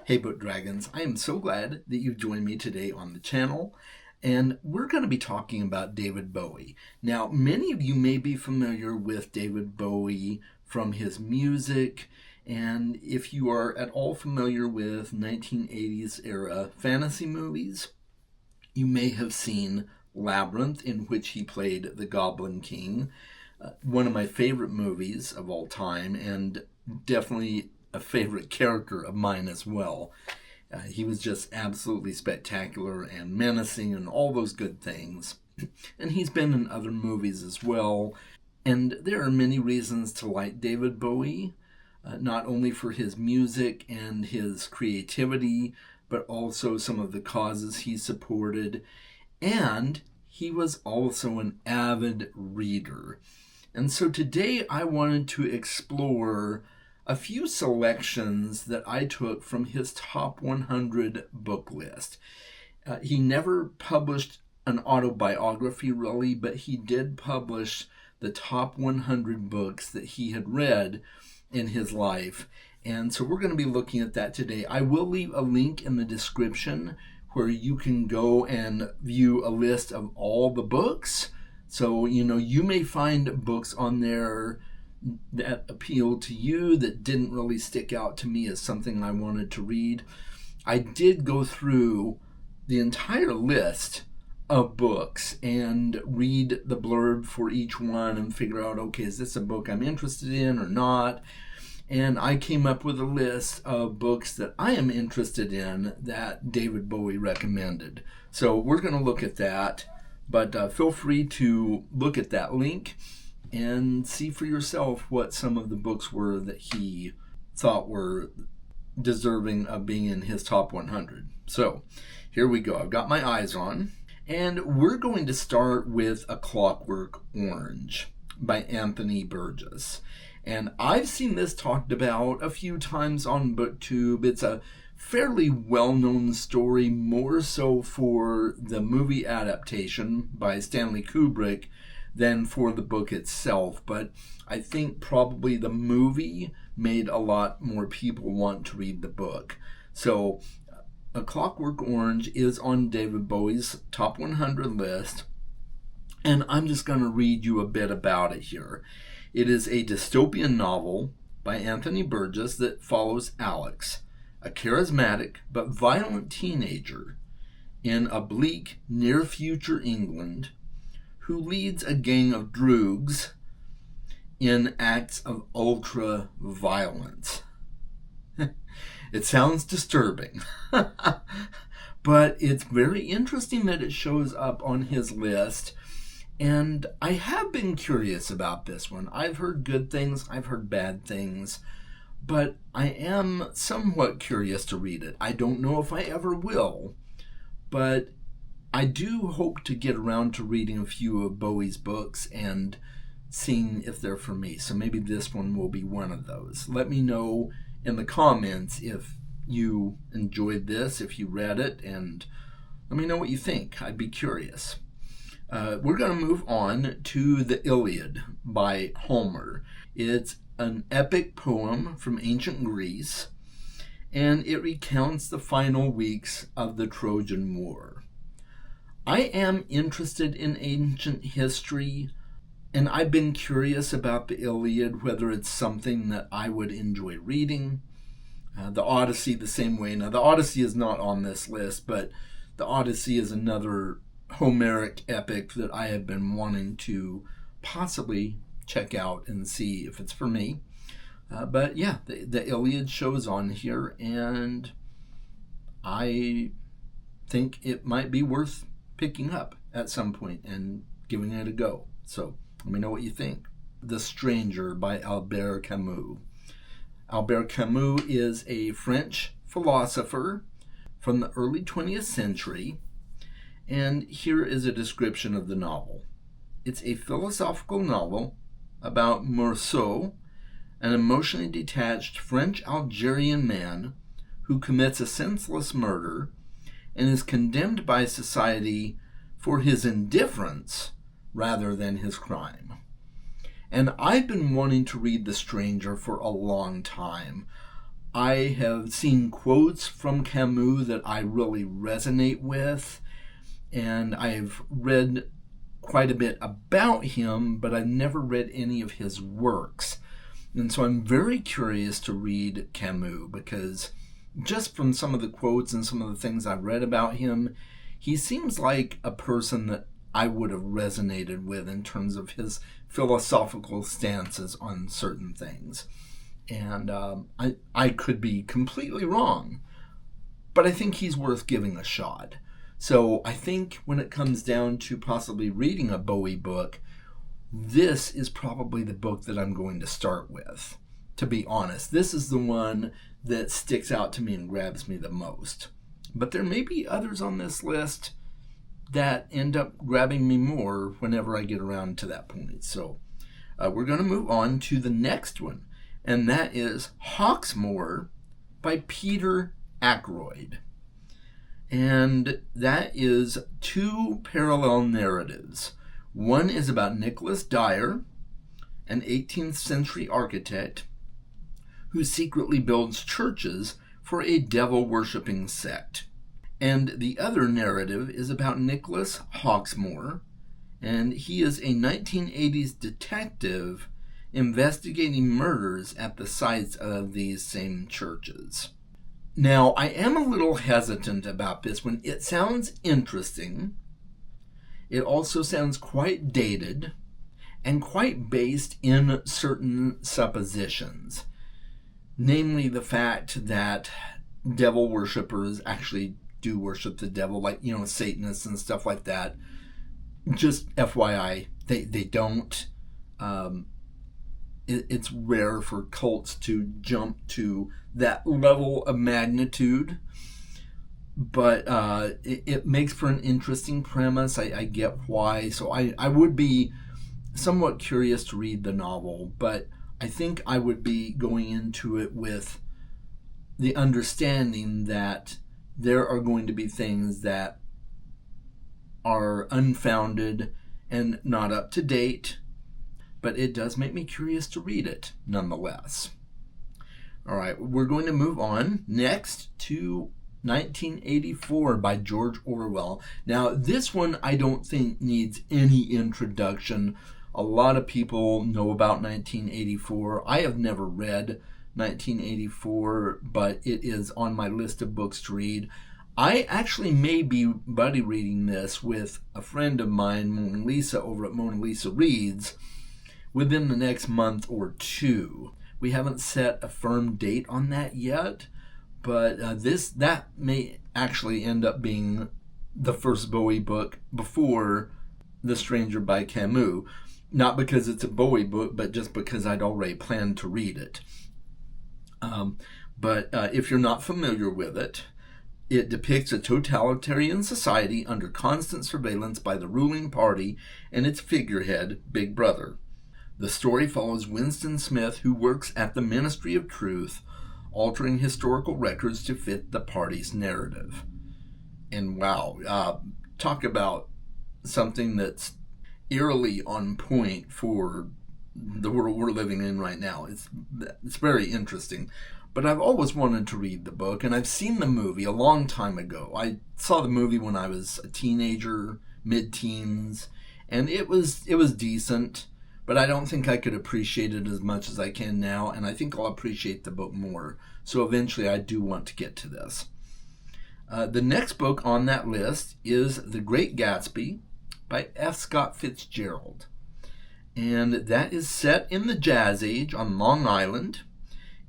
Hey Book Dragons, I am so glad that you've joined me today on the channel, and we're going to be talking about David Bowie. Now, many of you may be familiar with David Bowie from his music, and if you are at all familiar with 1980s era fantasy movies, you may have seen Labyrinth, in which he played the Goblin King, one of my favorite movies of all time, and definitely a favorite character of mine as well. He was just absolutely spectacular and menacing and all those good things. And he's been in other movies as well. And there are many reasons to like David Bowie, not only for his music and his creativity, but also some of the causes he supported. And he was also an avid reader. And so today I wanted to explore a few selections that I took from his top 100 book list. He never published an autobiography really, but he did publish the top 100 books that he had read in his life. And so we're going to be looking at that today. I will leave a link in the description where you can go and view a list of all the books. So, you may find books on there that appealed to you that didn't really stick out to me as something I wanted to read. I did go through the entire list of books and read the blurb for each one and figure out, okay, is this a book I'm interested in or not? And I came up with a list of books that I am interested in that David Bowie recommended. So we're going to look at that, but feel free to look at that link and see for yourself what some of the books were that he thought were deserving of being in his top 100. So here we go. I've got my eyes on, and we're going to start with A Clockwork Orange by Anthony Burgess. And I've seen this talked about a few times on BookTube. It's a fairly well-known story, more so for the movie adaptation by Stanley Kubrick than for the book itself, but I think probably the movie made a lot more people want to read the book. So A Clockwork Orange is on David Bowie's top 100 list, and I'm just going to read you a bit about it here. It is a dystopian novel by Anthony Burgess that follows Alex, a charismatic but violent teenager in a bleak, near-future England, who leads a gang of droogs in acts of ultra-violence. It sounds disturbing, but it's very interesting that it shows up on his list, and I have been curious about this one. I've heard good things, I've heard bad things, but I am somewhat curious to read it. I don't know if I ever will, but I do hope to get around to reading a few of Bowie's books and seeing if they're for me. So maybe this one will be one of those. Let me know in the comments if you enjoyed this, if you read it, and let me know what you think. I'd be curious. We're going to move on to The Iliad by Homer. It's an epic poem from ancient Greece, and it recounts the final weeks of the Trojan War. I am interested in ancient history, and I've been curious about the Iliad, whether it's something that I would enjoy reading. The Odyssey the same way. Now, the Odyssey is not on this list, but the Odyssey is another Homeric epic that I have been wanting to possibly check out and see if it's for me. But yeah, the Iliad shows on here, and I think it might be worth picking up at some point and giving it a go. So let me know what you think. The Stranger by Albert Camus. Albert Camus is a French philosopher from the early 20th century, and here is a description of the novel. It's a philosophical novel about Meursault, an emotionally detached French-Algerian man who commits a senseless murder and is condemned by society for his indifference rather than his crime. And I've been wanting to read The Stranger for a long time. I have seen quotes from Camus that I really resonate with, and I've read quite a bit about him, but I've never read any of his works. And so I'm very curious to read Camus, because just from some of the quotes and some of the things I've read about him, he seems like a person that I would have resonated with in terms of his philosophical stances on certain things. And I could be completely wrong, but I think he's worth giving a shot. So I think when it comes down to possibly reading a Bowie book, this is probably the book that I'm going to start with. To be honest, this is the one that sticks out to me and grabs me the most. But there may be others on this list that end up grabbing me more whenever I get around to that point. So we're going to move on to the next one, and that is Hawksmoor by Peter Ackroyd. And that is two parallel narratives. One is about Nicholas Dyer, an 18th century architect who secretly builds churches for a devil-worshipping sect. And the other narrative is about Nicholas Hawksmoor, and he is a 1980s detective investigating murders at the sites of these same churches. Now, I am a little hesitant about this one. It sounds interesting. It also sounds quite dated and quite based in certain suppositions. Namely, the fact that devil worshippers actually do worship the devil, like, Satanists and stuff like that. Just FYI, they don't. It's rare for cults to jump to that level of magnitude. But it makes for an interesting premise. I get why. So I would be somewhat curious to read the novel, but I think I would be going into it with the understanding that there are going to be things that are unfounded and not up to date, but it does make me curious to read it nonetheless. All right, we're going to move on next to 1984 by George Orwell. Now, this one I don't think needs any introduction. A lot of people know about 1984. I have never read 1984, but it is on my list of books to read. I actually may be buddy reading this with a friend of mine, Mona Lisa, over at Mona Lisa Reads, within the next month or two. We haven't set a firm date on that yet, but that may actually end up being the first Bowie book before The Stranger by Camus. Not because it's a Bowie book, but just because I'd already planned to read it. But if you're not familiar with it, it depicts a totalitarian society under constant surveillance by the ruling party and its figurehead, Big Brother. The story follows Winston Smith, who works at the Ministry of Truth, altering historical records to fit the party's narrative. And wow, talk about something that's eerily on point for the world we're living in right now. It's very interesting. But I've always wanted to read the book, and I've seen the movie a long time ago. I saw the movie when I was a teenager, mid-teens, and it was decent, but I don't think I could appreciate it as much as I can now, and I think I'll appreciate the book more. So eventually I do want to get to this. The next book on that list is The Great Gatsby by F. Scott Fitzgerald. And that is set in the Jazz Age on Long Island.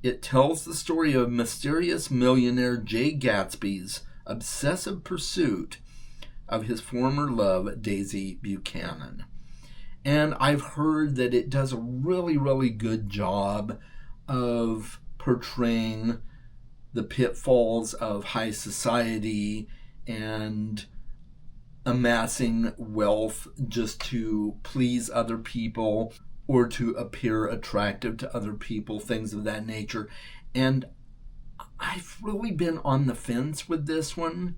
It tells the story of mysterious millionaire Jay Gatsby's obsessive pursuit of his former love, Daisy Buchanan. And I've heard that it does a really, really good job of portraying the pitfalls of high society and amassing wealth just to please other people or to appear attractive to other people, things of that nature. And I've really been on the fence with this one.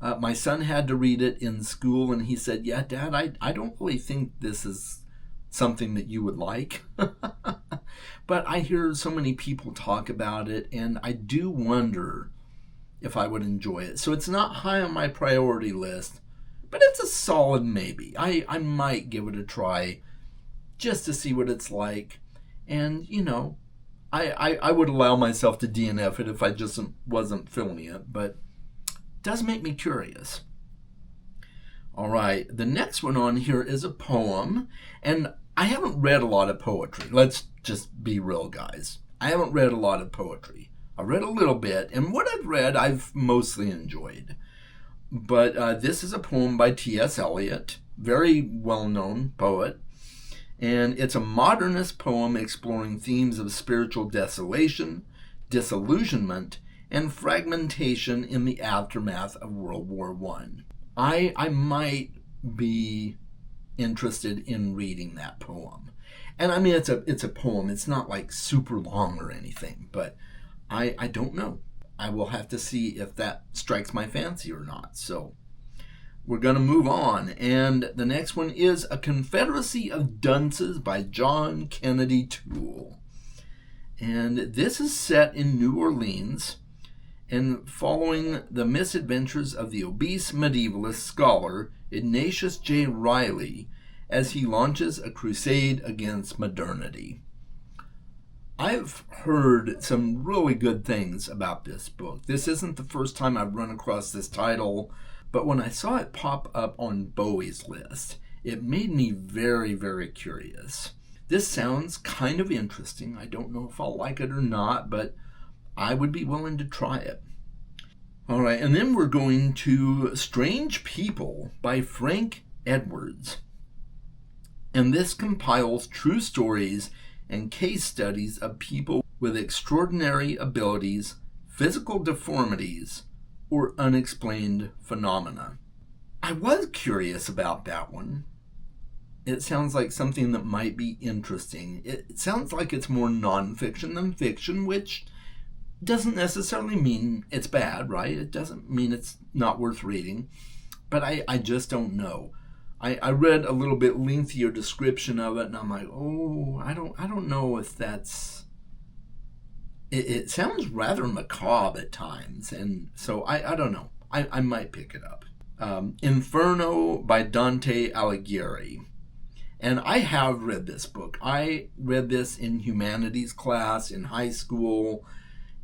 My son had to read it in school, and he said, yeah, Dad, I don't really think this is something that you would like. But I hear so many people talk about it, and I do wonder if I would enjoy it. So it's not high on my priority list, but it's a solid maybe. I might give it a try just to see what it's like. And, I would allow myself to DNF it if I just wasn't feeling it, but it does make me curious. All right, the next one on here is a poem, and I haven't read a lot of poetry. Let's just be real, guys. I haven't read a lot of poetry. I read a little bit, and what I've read, I've mostly enjoyed. But this is a poem by T.S. Eliot, very well-known poet, and it's a modernist poem exploring themes of spiritual desolation, disillusionment, and fragmentation in the aftermath of World War I. I might be interested in reading that poem. And I mean, it's a poem. It's not like super long or anything, but I don't know. I will have to see if that strikes my fancy or not. So we're going to move on. And the next one is A Confederacy of Dunces by John Kennedy Toole. And this is set in New Orleans and following the misadventures of the obese medievalist scholar Ignatius J. Riley as he launches a crusade against modernity. I've heard some really good things about this book. This isn't the first time I've run across this title, but when I saw it pop up on Bowie's list, it made me very, very curious. This sounds kind of interesting. I don't know if I'll like it or not, but I would be willing to try it. All right, and then we're going to Strange People by Frank Edwards. And this compiles true stories and case studies of people with extraordinary abilities, physical deformities, or unexplained phenomena. I was curious about that one. It sounds like something that might be interesting. It sounds like it's more nonfiction than fiction, which doesn't necessarily mean it's bad, right? It doesn't mean it's not worth reading, but I just don't know. I read a little bit lengthier description of it, and I'm like, oh, I don't know if that's... It sounds rather macabre at times, and so I don't know. I might pick it up. Inferno by Dante Alighieri. And I have read this book. I read this in humanities class in high school.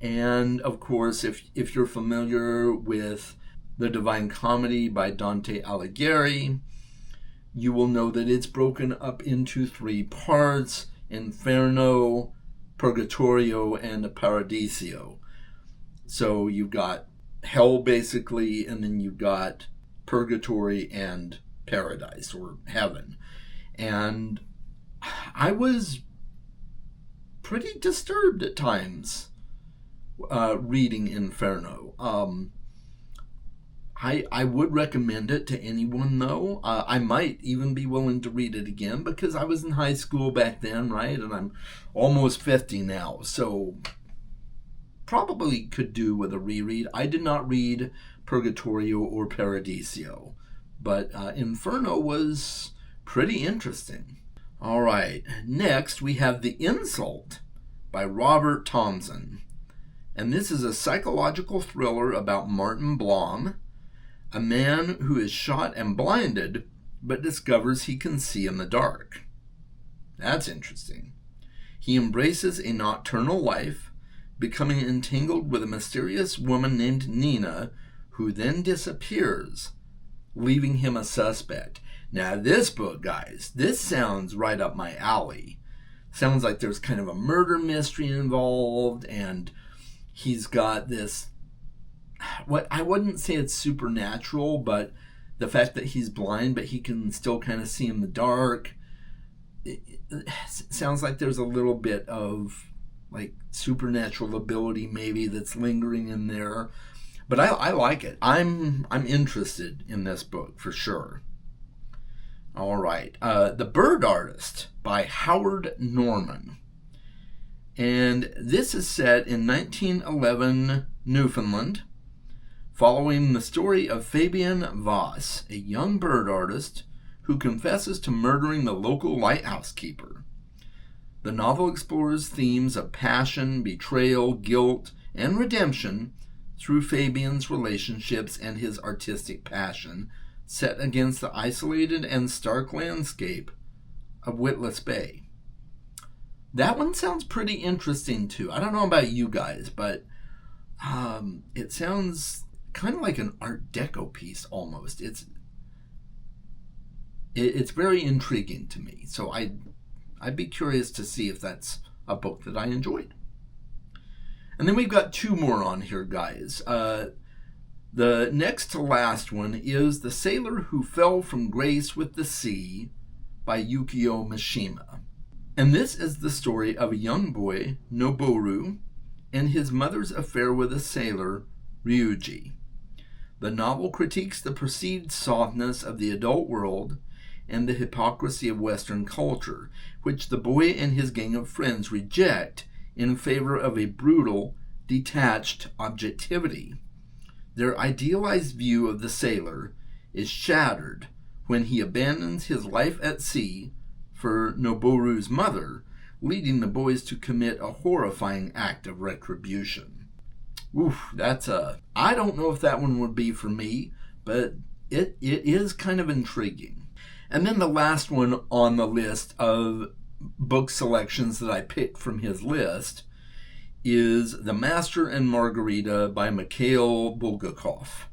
And of course, if you're familiar with The Divine Comedy by Dante Alighieri, you will know that it's broken up into 3 parts: Inferno, Purgatorio, and Paradiso. So you've got hell basically, and then you've got purgatory and paradise or heaven. And I was pretty disturbed at times reading Inferno. I would recommend it to anyone, though. I might even be willing to read it again because I was in high school back then, right? And I'm almost 50 now, so probably could do with a reread. I did not read Purgatorio or Paradiso, but Inferno was pretty interesting. All right, next we have The Insult by Robert Thompson. And this is a psychological thriller about Martin Blom, a man who is shot and blinded, but discovers he can see in the dark. That's interesting. He embraces a nocturnal life, becoming entangled with a mysterious woman named Nina, who then disappears, leaving him a suspect. Now this book, guys, this sounds right up my alley. Sounds like there's kind of a murder mystery involved, and he's got this, what I wouldn't say it's supernatural, but the fact that he's blind but he can still kind of see in the dark, it sounds like there's a little bit of like supernatural ability maybe that's lingering in there. But I like it. I'm interested in this book for sure. All right, The Bird Artist by Howard Norman. And this is set in 1911 Newfoundland, following the story of Fabian Voss, a young bird artist who confesses to murdering the local lighthouse keeper. The novel explores themes of passion, betrayal, guilt, and redemption through Fabian's relationships and his artistic passion, set against the isolated and stark landscape of Witless Bay. That one sounds pretty interesting too. I don't know about you guys, but it sounds kind of like an Art Deco piece almost. It's very intriguing to me. So I'd be curious to see if that's a book that I enjoyed. And then we've got two more on here, guys. The next to last one is The Sailor Who Fell from Grace with the Sea by Yukio Mishima. And this is the story of a young boy, Noboru, and his mother's affair with a sailor, Ryuji. The novel critiques the perceived softness of the adult world and the hypocrisy of Western culture, which the boy and his gang of friends reject in favor of a brutal, detached objectivity. Their idealized view of the sailor is shattered when he abandons his life at sea for Noboru's mother, leading the boys to commit a horrifying act of retribution. Oof, I don't know if that one would be for me, but it is kind of intriguing. And then the last one on the list of book selections that I picked from his list is The Master and Margarita by Mikhail Bulgakov.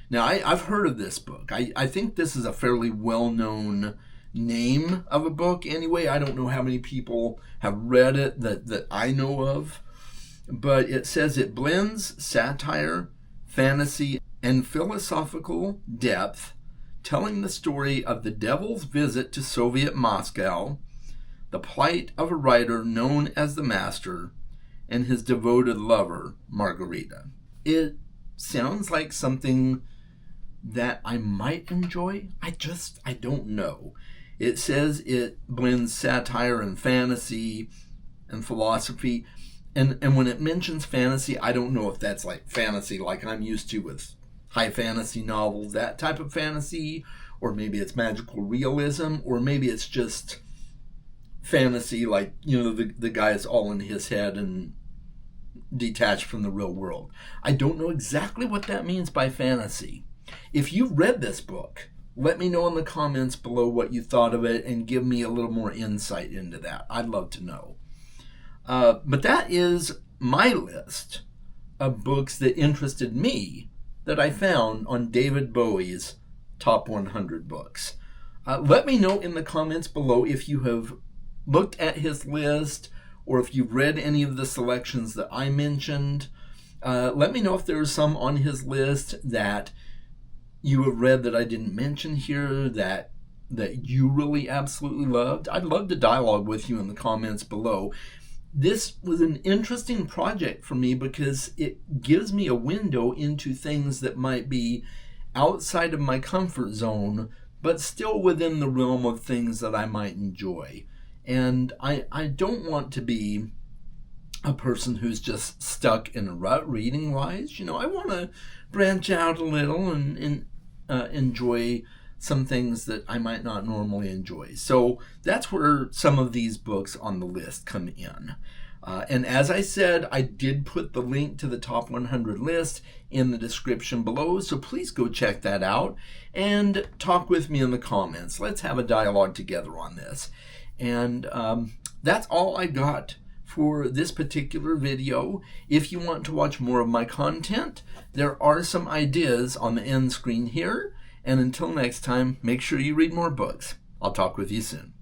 Now, I've heard of this book. I think this is a fairly well-known name of a book anyway. I don't know how many people have read it that I know of, but it says it blends satire, fantasy, and philosophical depth, telling the story of the devil's visit to Soviet Moscow, the plight of a writer known as the Master, and his devoted lover, Margarita. It sounds like something that I might enjoy. I don't know. It says it blends satire and fantasy and philosophy. And when it mentions fantasy, I don't know if that's like fantasy like I'm used to with high fantasy novels, that type of fantasy, or maybe it's magical realism, or maybe it's just fantasy like, the guy's all in his head and detached from the real world. I don't know exactly what that means by fantasy. If you read this book, let me know in the comments below what you thought of it and give me a little more insight into that. I'd love to know. But that is my list of books that interested me that I found on David Bowie's Top 100 Books. Let me know in the comments below if you have looked at his list or if you've read any of the selections that I mentioned. Let me know if there's some on his list that you have read that I didn't mention here that you really absolutely loved. I'd love to dialogue with you in the comments below. This was an interesting project for me because it gives me a window into things that might be outside of my comfort zone, but still within the realm of things that I might enjoy. And I don't want to be a person who's just stuck in a rut reading-wise. I want to branch out a little and enjoy some things that I might not normally enjoy. So that's where some of these books on the list come in. And as I said, I did put the link to the top 100 list in the description below, so please go check that out and talk with me in the comments. Let's have a dialogue together on this. And that's all I got for this particular video. If you want to watch more of my content, there are some ideas on the end screen here. And until next time, make sure you read more books. I'll talk with you soon.